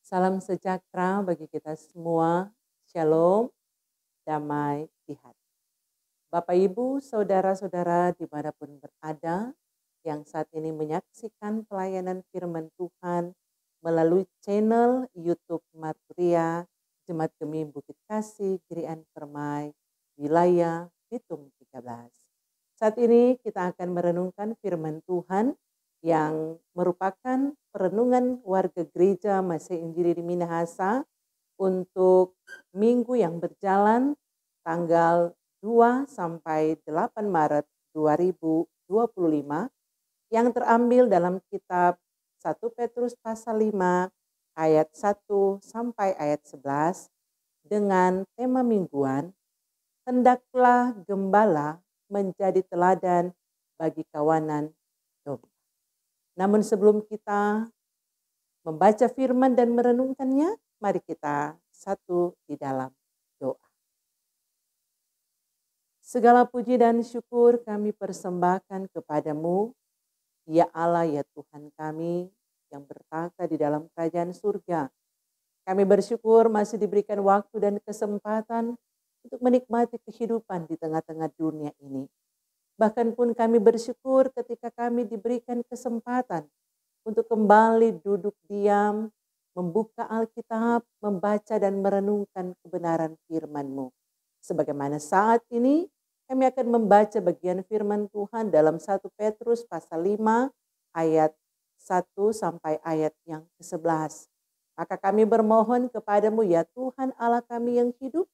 Salam sejahtera bagi kita semua. Shalom, damai di hati. Bapak, Ibu, Saudara-saudara dimanapun berada, yang saat ini menyaksikan pelayanan firman Tuhan melalui channel YouTube Marturia, Jemaat Gemi Bukit Kasih, Girian Permai, wilayah Bitung 13. Saat ini kita akan merenungkan firman Tuhan yang merupakan perenungan warga gereja Masih Injili di Minahasa untuk minggu yang berjalan tanggal 2 sampai 8 Maret 2025 yang terambil dalam kitab 1 Petrus pasal 5 ayat 1 sampai ayat 11 dengan tema mingguan, hendaklah gembala menjadi teladan bagi kawanan domba. Namun sebelum kita membaca firman dan merenungkannya, mari kita satu di dalam doa. Segala puji dan syukur kami persembahkan kepadamu, ya Allah, ya Tuhan kami yang bertata di dalam kerajaan surga. Kami bersyukur masih diberikan waktu dan kesempatan untuk menikmati kehidupan di tengah-tengah dunia ini. Bahkan pun kami bersyukur ketika kami diberikan kesempatan untuk kembali duduk diam, membuka Alkitab, membaca dan merenungkan kebenaran firman-Mu. Sebagaimana saat ini kami akan membaca bagian firman Tuhan dalam 1 Petrus pasal 5 ayat 1 sampai ayat yang ke-11. Maka kami bermohon kepadamu, ya Tuhan Allah kami yang hidup,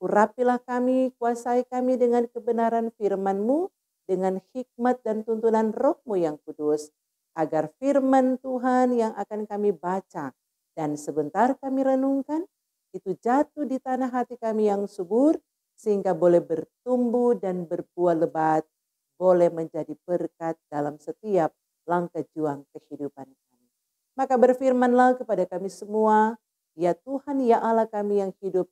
urapilah kami, kuasai kami dengan kebenaran firman-Mu, dengan hikmat dan tuntunan Roh-Mu yang kudus, agar firman Tuhan yang akan kami baca dan sebentar kami renungkan, itu jatuh di tanah hati kami yang subur, sehingga boleh bertumbuh dan berbuah lebat, boleh menjadi berkat dalam setiap langkah juang kehidupan kami. Maka berfirmanlah kepada kami semua, ya Tuhan, ya Allah kami yang hidup,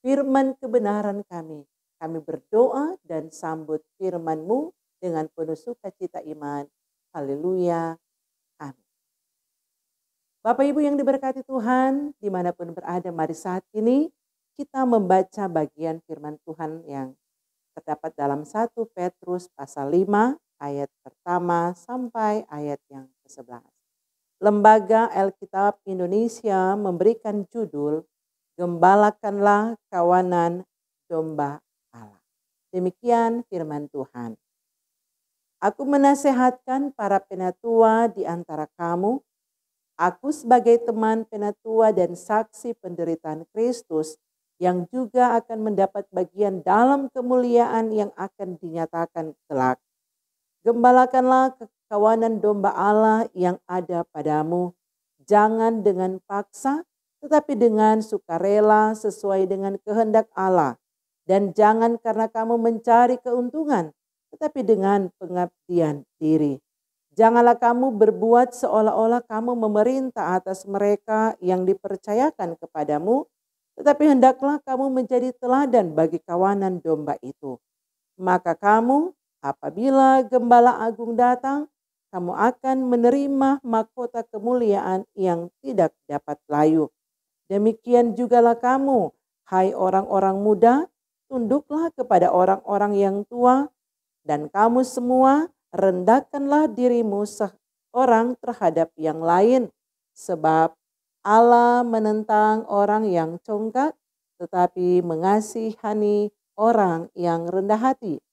firman kebenaran kami. Kami berdoa dan sambut firman-Mu dengan penuh sukacita iman. Haleluya. Amin. Bapak Ibu yang diberkati Tuhan, dimanapun berada, mari saat ini kita membaca bagian firman Tuhan yang terdapat dalam 1 Petrus pasal 5 ayat pertama sampai ayat yang ke-11. Lembaga Alkitab Indonesia memberikan judul, Gembalakanlah Kawanan Domba Allah. Demikian firman Tuhan. Aku menasehatkan para penatua di antara kamu. Aku sebagai teman penatua dan saksi penderitaan Kristus yang juga akan mendapat bagian dalam kemuliaan yang akan dinyatakan kelak. Gembalakanlah kawanan domba Allah yang ada padamu. Jangan dengan paksa, tetapi dengan sukarela sesuai dengan kehendak Allah. Dan jangan karena kamu mencari keuntungan, tetapi dengan pengabdian diri. Janganlah kamu berbuat seolah-olah kamu memerintah atas mereka yang dipercayakan kepadamu, tetapi hendaklah kamu menjadi teladan bagi kawanan domba itu. Maka kamu, apabila Gembala Agung datang, kamu akan menerima mahkota kemuliaan yang tidak dapat layu. Demikian jugalah kamu, hai orang-orang muda, tunduklah kepada orang-orang yang tua, dan kamu semua rendahkanlah dirimu seorang terhadap yang lain, sebab Allah menentang orang yang congkak, tetapi mengasihani orang yang rendah hati.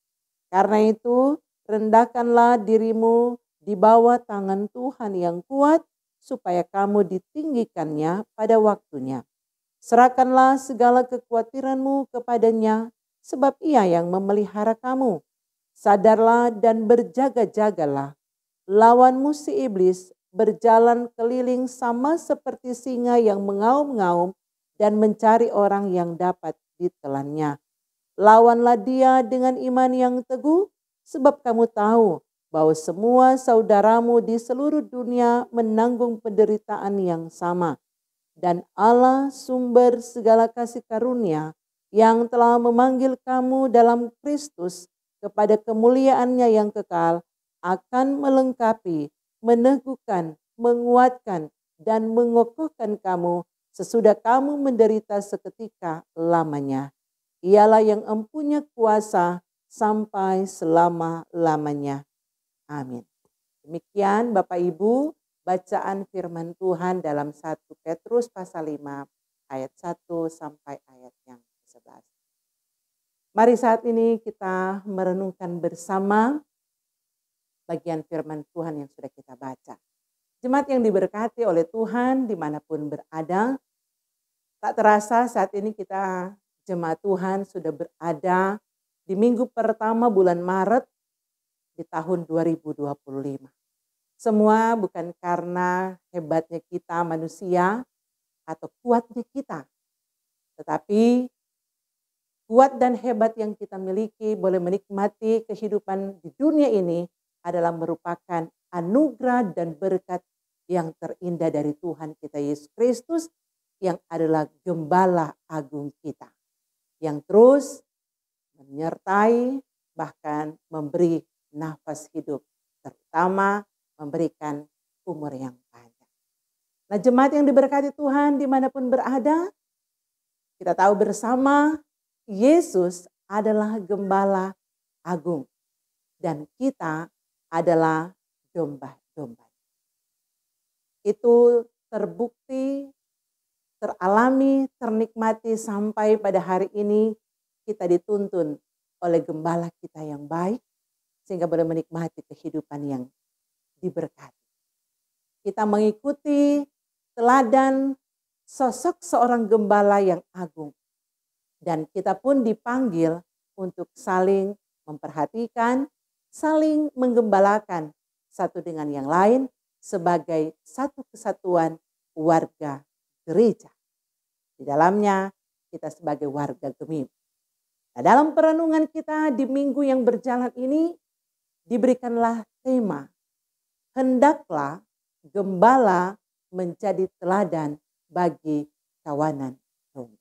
Karena itu, rendahkanlah dirimu di bawah tangan Tuhan yang kuat, supaya kamu ditinggikannya pada waktunya. Serahkanlah segala kekhawatiranmu kepadanya, sebab Ia yang memelihara kamu. Sadarlah dan berjaga-jagalah. Lawanmu si iblis berjalan keliling sama seperti singa yang mengaum-ngaum dan mencari orang yang dapat ditelannya. Lawanlah dia dengan iman yang teguh, sebab kamu tahu bahwa semua saudaramu di seluruh dunia menanggung penderitaan yang sama. Dan Allah, sumber segala kasih karunia, yang telah memanggil kamu dalam Kristus kepada kemuliaannya yang kekal, akan melengkapi, meneguhkan, menguatkan, dan mengokohkan kamu sesudah kamu menderita seketika lamanya. Ialah yang empunya kuasa sampai selama-lamanya. Amin. Demikian Bapak Ibu, bacaan firman Tuhan dalam 1 Petrus pasal 5 ayat 1 sampai ayat yang 11. Mari saat ini kita merenungkan bersama bagian firman Tuhan yang sudah kita baca. Jemaat yang diberkati oleh Tuhan dimanapun berada, tak terasa saat ini kita jemaat Tuhan sudah berada di minggu pertama bulan Maret di tahun 2025. Semua bukan karena hebatnya kita manusia atau kuatnya kita. Tetapi kuat dan hebat yang kita miliki boleh menikmati kehidupan di dunia ini adalah merupakan anugerah dan berkat yang terindah dari Tuhan kita Yesus Kristus yang adalah Gembala Agung kita. Yang terus menyertai bahkan memberi nafas hidup, terutama memberikan umur yang panjang. Nah jemaat yang diberkati Tuhan dimanapun berada, kita tahu bersama Yesus adalah Gembala Agung dan kita adalah domba-domba. Itu terbukti, teralami, ternikmati sampai pada hari ini kita dituntun oleh Gembala kita yang baik sehingga boleh menikmati kehidupan yang diberkati. Kita mengikuti teladan sosok seorang gembala yang agung dan kita pun dipanggil untuk saling memperhatikan, saling menggembalakan satu dengan yang lain sebagai satu kesatuan warga gereja. Di dalamnya kita sebagai warga Gemim. Nah, dalam perenungan kita di minggu yang berjalan ini diberikanlah tema, hendaklah gembala menjadi teladan bagi kawanan domba.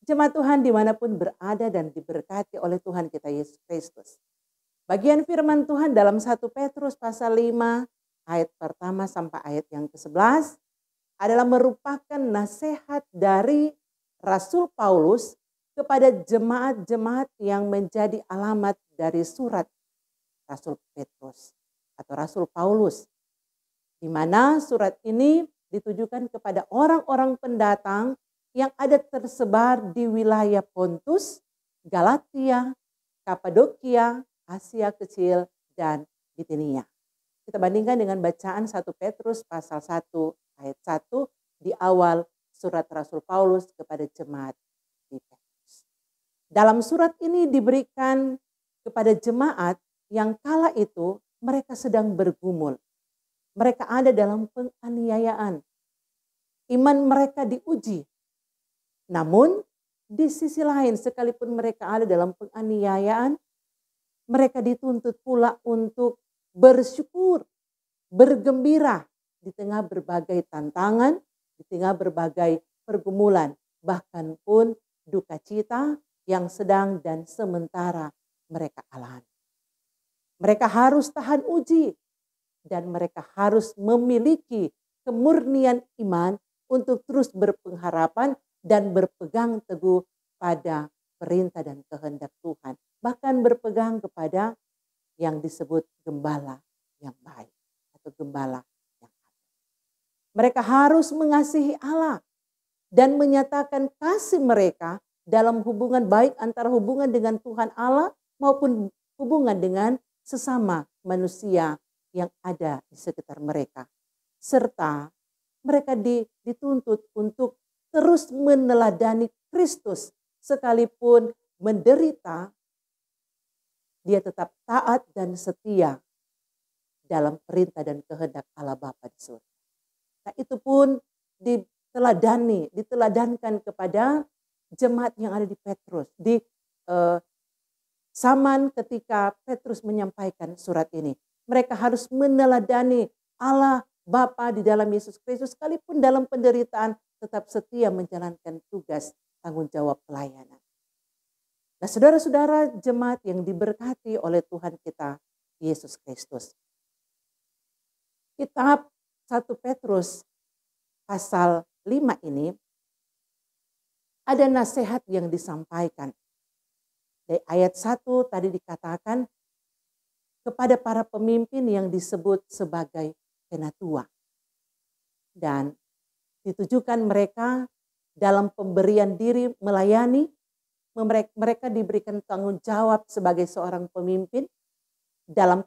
Jemaat Tuhan dimanapun berada dan diberkati oleh Tuhan kita Yesus Kristus. Bagian firman Tuhan dalam 1 Petrus pasal 5 ayat pertama sampai ayat yang ke-11 adalah merupakan nasihat dari Rasul Paulus kepada jemaat-jemaat yang menjadi alamat dari surat Rasul Petrus atau Rasul Paulus. Di mana surat ini ditujukan kepada orang-orang pendatang yang ada tersebar di wilayah Pontus, Galatia, Kapadokia, Asia Kecil, dan Bitinia. Kita bandingkan dengan bacaan 1 Petrus pasal 1 ayat 1 di awal surat Rasul Paulus kepada jemaat di Petrus. Dalam surat ini diberikan kepada jemaat yang kala itu mereka sedang bergumul. Mereka ada dalam penganiayaan. Iman mereka diuji. Namun di sisi lain sekalipun mereka ada dalam penganiayaan, mereka dituntut pula untuk bersyukur, bergembira di tengah berbagai tantangan, di tengah berbagai pergumulan, bahkan pun duka cita yang sedang dan sementara mereka alami. Mereka harus tahan uji dan mereka harus memiliki kemurnian iman untuk terus berpengharapan dan berpegang teguh pada perintah dan kehendak Tuhan. Bahkan berpegang kepada yang disebut gembala yang baik atau gembala yang baik. Mereka harus mengasihi Allah dan menyatakan kasih mereka dalam hubungan baik antara hubungan dengan Tuhan Allah maupun hubungan dengan sesama manusia yang ada di sekitar mereka. Serta mereka dituntut untuk terus meneladani Kristus sekalipun menderita, dia tetap taat dan setia dalam perintah dan kehendak Allah Bapa di surga. Nah itu pun diteladankan kepada jemaat yang ada di Petrus. Di zaman ketika Petrus menyampaikan surat ini. Mereka harus meneladani Allah Bapa di dalam Yesus Kristus sekalipun dalam penderitaan tetap setia menjalankan tugas tanggung jawab pelayanan. Nah saudara-saudara jemaat yang diberkati oleh Tuhan kita Yesus Kristus. Kitab 1 Petrus pasal 5 ini ada nasihat yang disampaikan. Dari ayat 1 tadi dikatakan kepada para pemimpin yang disebut sebagai penatua. Dan ditujukan mereka dalam pemberian diri melayani, mereka diberikan tanggung jawab sebagai seorang pemimpin dalam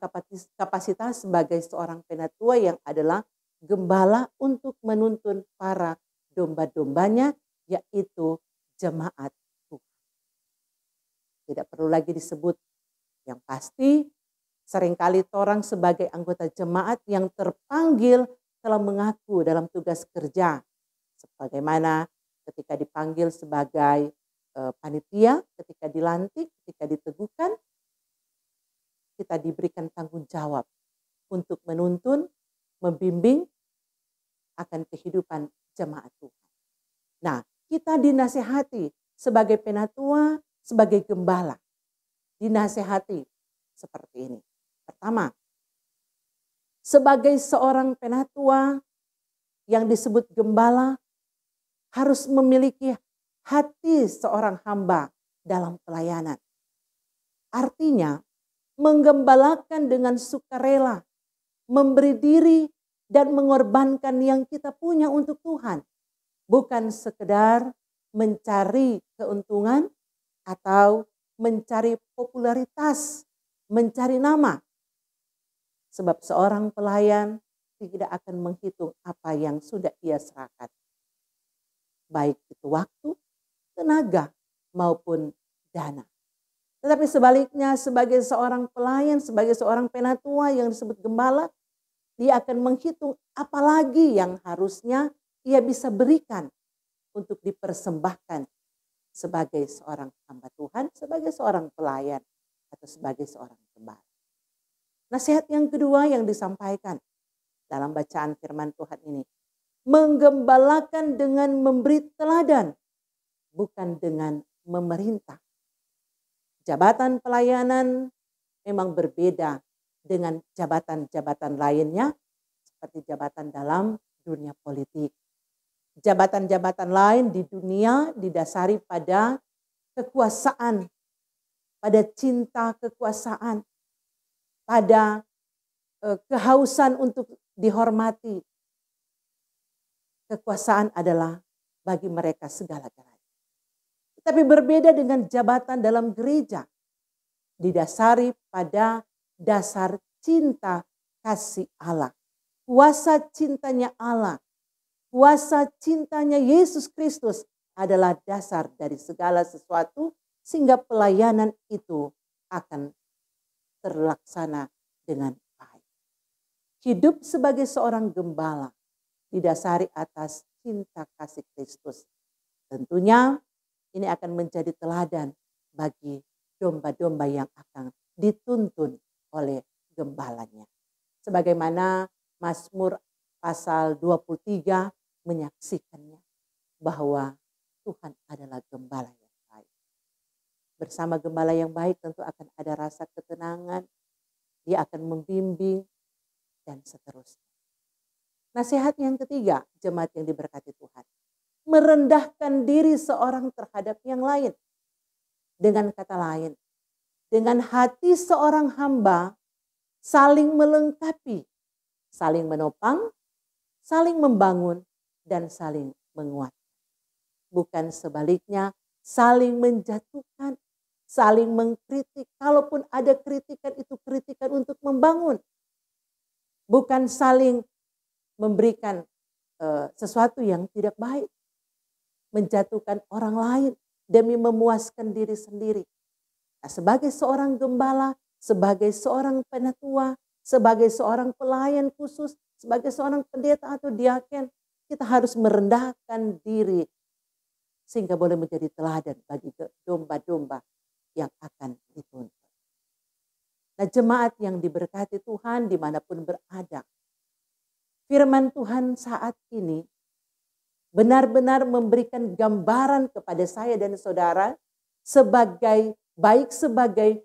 kapasitas sebagai seorang penatua yang adalah gembala untuk menuntun para domba-dombanya, yaitu jemaat Tuhan. Tidak perlu lagi disebut, yang pasti seringkali orang sebagai anggota jemaat yang terpanggil telah mengaku dalam tugas kerja. Sebagaimana ketika dipanggil sebagai panitia, ketika dilantik, ketika diteguhkan, kita diberikan tanggung jawab untuk menuntun, membimbing akan kehidupan jemaat Tuhan. Nah, kita dinasehati sebagai penatua, sebagai gembala. Dinasehati seperti ini. Pertama, sebagai seorang penatua yang disebut gembala harus memiliki hati seorang hamba dalam pelayanan. Artinya, menggembalakan dengan sukarela, memberi diri dan mengorbankan yang kita punya untuk Tuhan. Bukan sekedar mencari keuntungan atau mencari popularitas, mencari nama. Sebab seorang pelayan tidak akan menghitung apa yang sudah ia serahkan. Baik itu waktu, tenaga maupun dana. Tetapi sebaliknya sebagai seorang pelayan, sebagai seorang penatua yang disebut gembala, dia akan menghitung apalagi yang harusnya ia bisa berikan untuk dipersembahkan sebagai seorang hamba Tuhan, sebagai seorang pelayan atau sebagai seorang gembala. Nasihat yang kedua yang disampaikan dalam bacaan firman Tuhan ini, menggembalakan dengan memberi teladan, bukan dengan memerintah. Jabatan pelayanan memang berbeda dengan jabatan-jabatan lainnya, seperti jabatan dalam dunia politik. Jabatan-jabatan lain di dunia didasari pada kekuasaan, pada cinta kekuasaan, pada kehausan untuk dihormati. Kekuasaan adalah bagi mereka segala-galanya. Tapi berbeda dengan jabatan dalam gereja. Didasari pada dasar cinta kasih Allah. Kuasa cintanya Allah. Kuasa cintanya Yesus Kristus adalah dasar dari segala sesuatu. Sehingga pelayanan itu akan terlaksana dengan baik. Hidup sebagai seorang gembala didasari atas cinta kasih Kristus. Tentunya ini akan menjadi teladan bagi domba-domba yang akan dituntun oleh gembalanya. Sebagaimana Mazmur pasal 23 menyaksikannya bahwa Tuhan adalah gembala yang baik. Bersama gembala yang baik tentu akan ada rasa ketenangan, dia akan membimbing dan seterusnya. Nasihat yang ketiga, jemaat yang diberkati Tuhan. Merendahkan diri seorang terhadap yang lain. Dengan kata lain, dengan hati seorang hamba saling melengkapi, saling menopang, saling membangun, dan saling menguatkan. Bukan sebaliknya, saling menjatuhkan, saling mengkritik. Kalaupun ada kritikan, itu kritikan untuk membangun. Bukan saling memberikan sesuatu yang tidak baik. Menjatuhkan orang lain demi memuaskan diri sendiri. Nah, sebagai seorang gembala, sebagai seorang penatua, sebagai seorang pelayan khusus, sebagai seorang pendeta atau diaken, kita harus merendahkan diri sehingga boleh menjadi teladan bagi domba-domba yang akan dituntun. Nah, jemaat yang diberkati Tuhan dimanapun berada, firman Tuhan saat ini benar-benar memberikan gambaran kepada saya dan saudara sebagai baik sebagai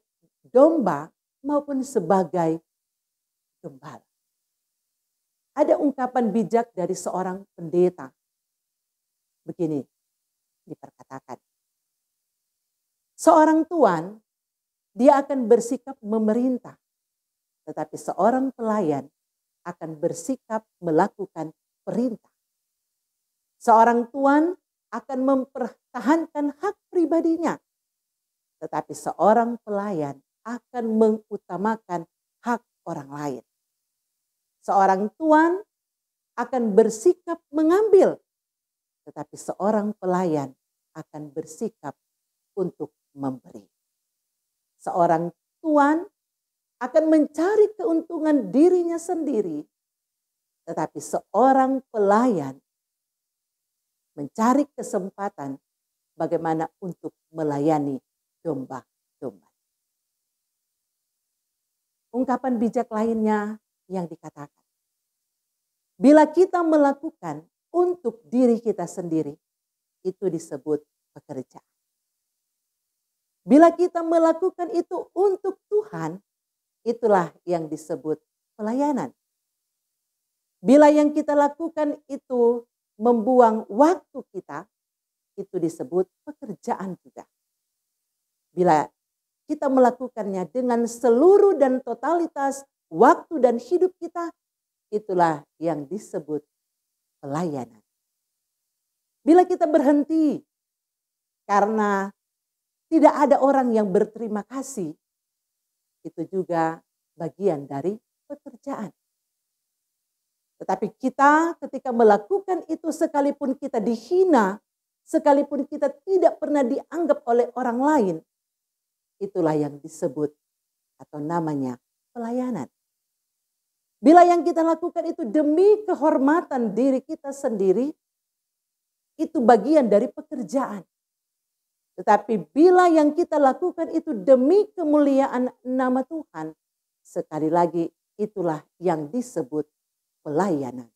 domba maupun sebagai gembala. Ada ungkapan bijak dari seorang pendeta begini diperkatakan. Seorang tuan, dia akan bersikap memerintah. Tetapi seorang pelayan akan bersikap melakukan perintah. Seorang tuan akan mempertahankan hak pribadinya. Tetapi seorang pelayan akan mengutamakan hak orang lain. Seorang tuan akan bersikap mengambil. Tetapi seorang pelayan akan bersikap untuk memberi. Seorang tuan akan mencari keuntungan dirinya sendiri. Tetapi seorang pelayan mencari kesempatan bagaimana untuk melayani domba-domba. Ungkapan bijak lainnya yang dikatakan, bila kita melakukan untuk diri kita sendiri, itu disebut pekerjaan. Bila kita melakukan itu untuk Tuhan, itulah yang disebut pelayanan. Bila yang kita lakukan itu membuang waktu kita, itu disebut pekerjaan juga. Bila kita melakukannya dengan seluruh dan totalitas waktu dan hidup kita, itulah yang disebut pelayanan. Bila kita berhenti karena tidak ada orang yang berterima kasih, itu juga bagian dari pekerjaan. Tetapi kita ketika melakukan itu sekalipun kita dihina, sekalipun kita tidak pernah dianggap oleh orang lain, itulah yang disebut atau namanya pelayanan. Bila yang kita lakukan itu demi kehormatan diri kita sendiri, itu bagian dari pekerjaan. Tetapi bila yang kita lakukan itu demi kemuliaan nama Tuhan, sekali lagi itulah yang disebut pelayanan.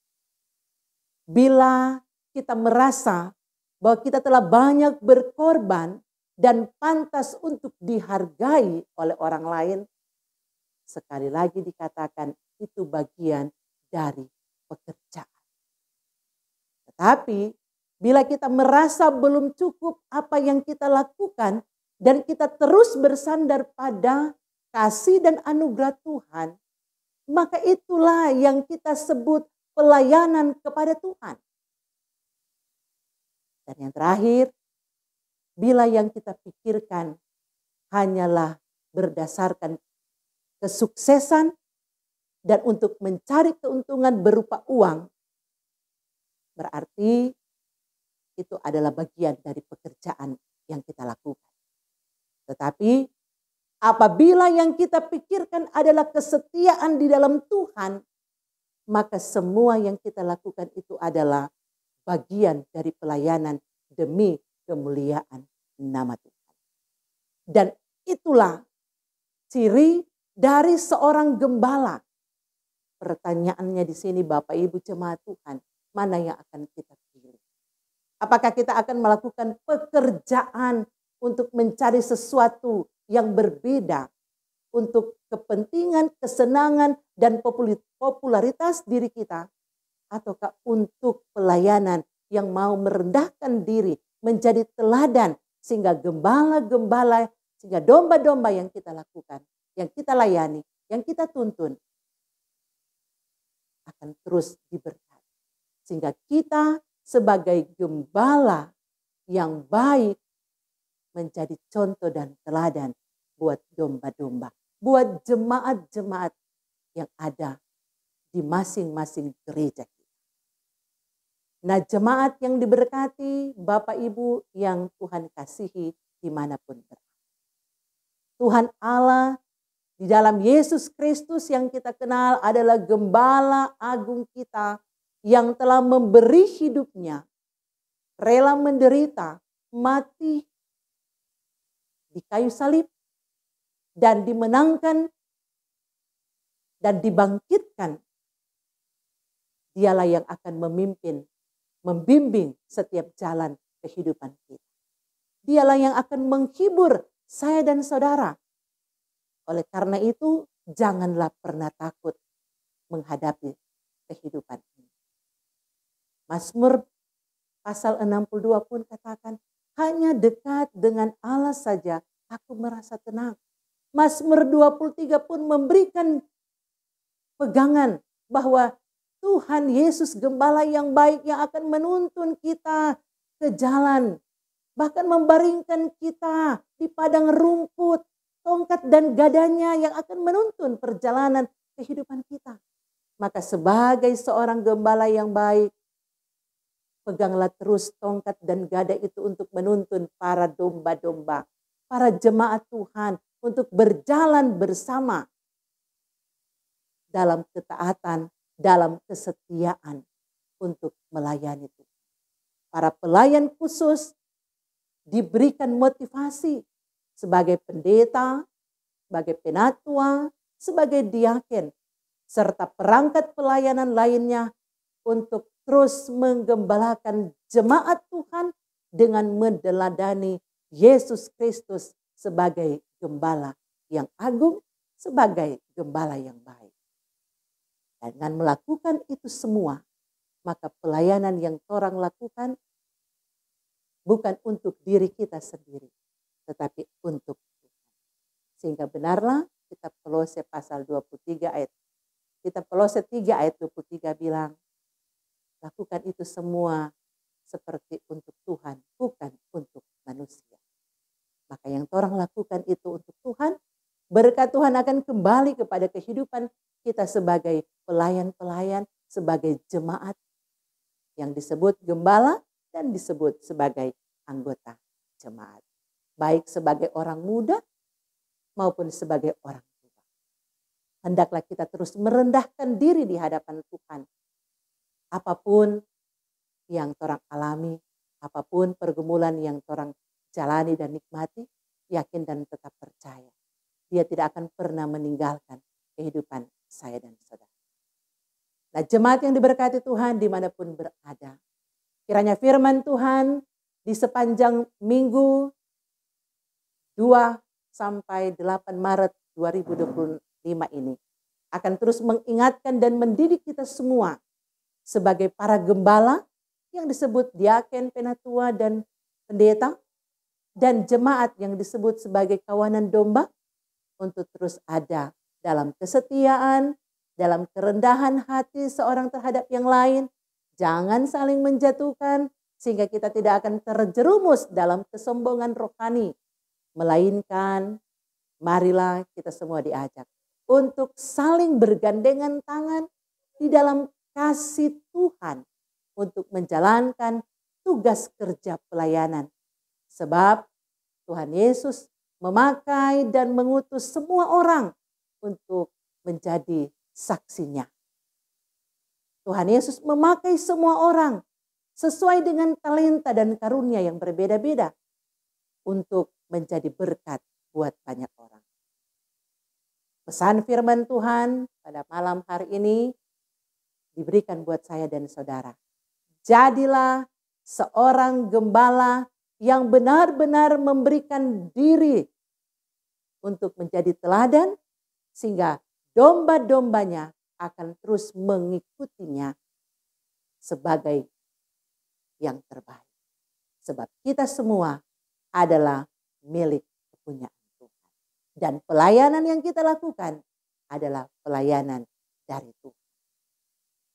Bila kita merasa bahwa kita telah banyak berkorban dan pantas untuk dihargai oleh orang lain, sekali lagi dikatakan itu bagian dari pekerjaan. Tetapi bila kita merasa belum cukup apa yang kita lakukan dan kita terus bersandar pada kasih dan anugerah Tuhan, maka itulah yang kita sebut pelayanan kepada Tuhan. Dan yang terakhir, bila yang kita pikirkan hanyalah berdasarkan kesuksesan dan untuk mencari keuntungan berupa uang, berarti itu adalah bagian dari pekerjaan yang kita lakukan. Tetapi apabila yang kita pikirkan adalah kesetiaan di dalam Tuhan, maka semua yang kita lakukan itu adalah bagian dari pelayanan demi kemuliaan nama Tuhan. Dan itulah ciri dari seorang gembala. Pertanyaannya di sini Bapak Ibu jemaat Tuhan, mana yang akan kita pilih? Apakah kita akan melakukan pekerjaan untuk mencari sesuatu yang berbeda untuk kepentingan, kesenangan, dan popularitas diri kita? Ataukah untuk pelayanan yang mau merendahkan diri, menjadi teladan, sehingga gembala-gembala, sehingga domba-domba yang kita lakukan, yang kita layani, yang kita tuntun, akan terus diberkati. Sehingga kita sebagai gembala yang baik menjadi contoh dan teladan buat domba-domba, buat jemaat-jemaat yang ada di masing-masing gereja kita. Nah, jemaat yang diberkati, Bapak Ibu yang Tuhan kasihi dimanapun berada. Tuhan Allah di dalam Yesus Kristus yang kita kenal adalah gembala agung kita yang telah memberi hidupnya, rela menderita, mati di kayu salib, dan dimenangkan dan dibangkitkan. Dialah yang akan memimpin, membimbing setiap jalan kehidupan kita. Dialah yang akan menghibur saya dan saudara. Oleh karena itu, janganlah pernah takut menghadapi kehidupan ini. Mazmur Pasal 62 pun katakan, hanya dekat dengan Allah saja aku merasa tenang. Mazmur 23 pun memberikan pegangan bahwa Tuhan Yesus gembala yang baik yang akan menuntun kita ke jalan. Bahkan membaringkan kita di padang rumput. Tongkat dan gadanya yang akan menuntun perjalanan kehidupan kita. Maka sebagai seorang gembala yang baik, peganglah terus tongkat dan gada itu untuk menuntun para domba-domba, para jemaat Tuhan untuk berjalan bersama dalam ketaatan, dalam kesetiaan untuk melayani Tuhan. Para pelayan khusus diberikan motivasi sebagai pendeta, sebagai penatua, sebagai diaken, serta perangkat pelayanan lainnya untuk terus menggembalakan jemaat Tuhan dengan meneladani Yesus Kristus sebagai gembala yang agung, sebagai gembala yang baik. Dengan melakukan itu semua, maka pelayanan yang orang lakukan bukan untuk diri kita sendiri, tetapi untuk Tuhan. Sehingga benarlah kitab Kolose pasal 23 ayat, kitab Kolose 3 ayat 23 bilang, lakukan itu semua seperti untuk Tuhan, bukan untuk manusia. Maka yang orang lakukan itu untuk Tuhan, berkat Tuhan akan kembali kepada kehidupan kita sebagai pelayan-pelayan, sebagai jemaat yang disebut gembala dan disebut sebagai anggota jemaat. Baik sebagai orang muda maupun sebagai orang tua. Hendaklah kita terus merendahkan diri di hadapan Tuhan. Apapun yang orang alami, apapun pergumulan yang orang jalani dan nikmati, yakin dan tetap percaya. Dia tidak akan pernah meninggalkan kehidupan saya dan saudara. Nah, jemaat yang diberkati Tuhan dimanapun berada. Kiranya firman Tuhan di sepanjang minggu 2 sampai 8 Maret 2025 ini akan terus mengingatkan dan mendidik kita semua sebagai para gembala yang disebut diaken, penatua, dan pendeta, dan jemaat yang disebut sebagai kawanan domba untuk terus ada dalam kesetiaan, dalam kerendahan hati seorang terhadap yang lain. Jangan saling menjatuhkan sehingga kita tidak akan terjerumus dalam kesombongan rohani. Melainkan marilah kita semua diajak untuk saling bergandengan tangan di dalam kasih Tuhan untuk menjalankan tugas kerja pelayanan. Sebab Tuhan Yesus memakai dan mengutus semua orang untuk menjadi saksinya. Tuhan Yesus memakai semua orang sesuai dengan talenta dan karunia yang berbeda-beda untuk menjadi berkat buat banyak orang. Pesan firman Tuhan pada malam hari ini diberikan buat saya dan saudara. Jadilah seorang gembala yang benar-benar memberikan diri untuk menjadi teladan sehingga domba-dombanya akan terus mengikutinya sebagai yang terbaik. Sebab kita semua adalah milik kepunyaan Tuhan. Dan pelayanan yang kita lakukan adalah pelayanan dari Tuhan.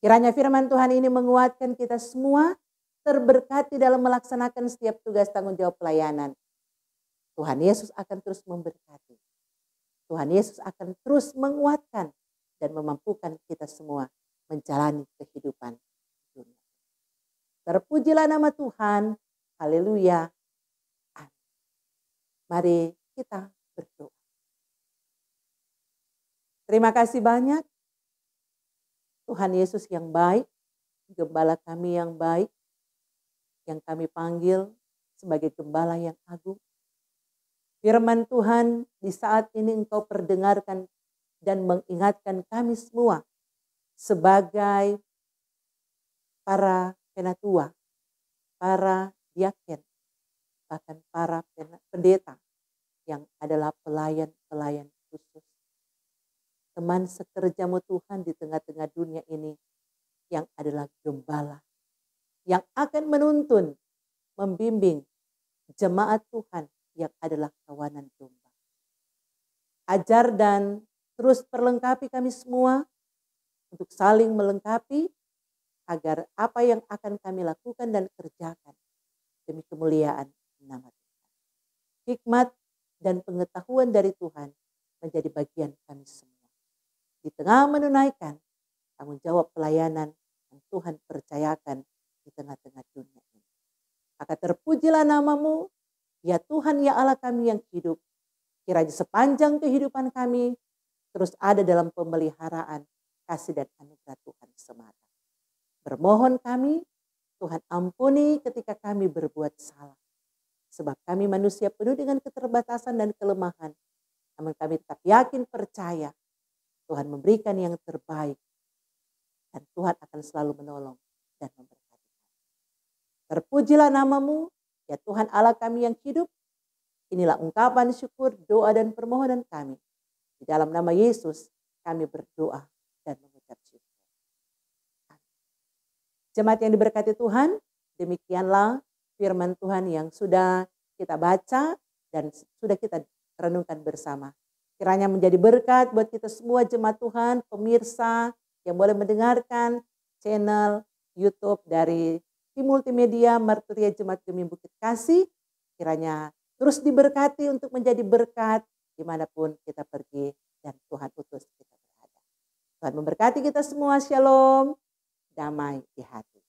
Kiranya firman Tuhan ini menguatkan kita semua terberkati dalam melaksanakan setiap tugas tanggung jawab pelayanan. Tuhan Yesus akan terus memberkati. Tuhan Yesus akan terus menguatkan dan memampukan kita semua menjalani kehidupan dunia. Terpujilah nama Tuhan. Haleluya. Amin. Mari kita berdoa. Terima kasih banyak. Tuhan Yesus yang baik, gembala kami yang baik, yang kami panggil sebagai gembala yang agung. Firman Tuhan di saat ini Engkau perdengarkan dan mengingatkan kami semua sebagai para penatua, para diaken, bahkan para pendeta yang adalah pelayan-pelayan khusus. Teman sekerjamu Tuhan di tengah-tengah dunia ini yang adalah gembala yang akan menuntun, membimbing jemaat Tuhan yang adalah kawanan domba. Ajar dan terus perlengkapi kami semua untuk saling melengkapi agar apa yang akan kami lakukan dan kerjakan demi kemuliaan nama Tuhan. Hikmat dan pengetahuan dari Tuhan menjadi bagian kami semua. Di tengah menunaikan tanggung jawab pelayanan yang Tuhan percayakan di tengah-tengah dunia ini. Maka terpujilah namamu, ya Tuhan ya Allah kami yang hidup. Kiranya sepanjang kehidupan kami terus ada dalam pemeliharaan kasih dan anugerah Tuhan semata. Bermohon kami, Tuhan ampuni ketika kami berbuat salah. Sebab kami manusia penuh dengan keterbatasan dan kelemahan. Namun kami tetap yakin percaya Tuhan memberikan yang terbaik. Dan Tuhan akan selalu menolong dan memberkati. Terpujilah namamu, ya Tuhan Allah kami yang hidup. Inilah ungkapan syukur, doa dan permohonan kami. Di dalam nama Yesus kami berdoa dan mengucap syukur. Jemaat yang diberkati Tuhan, demikianlah firman Tuhan yang sudah kita baca dan sudah kita renungkan bersama. Kiranya menjadi berkat buat kita semua jemaat Tuhan, pemirsa yang boleh mendengarkan channel YouTube dari Tim Multimedia Marturia Jemaat Gemi Bukit Kasih. Kiranya terus diberkati untuk menjadi berkat dimanapun kita pergi dan Tuhan utus kita berada. Tuhan memberkati kita semua, shalom, damai di hati.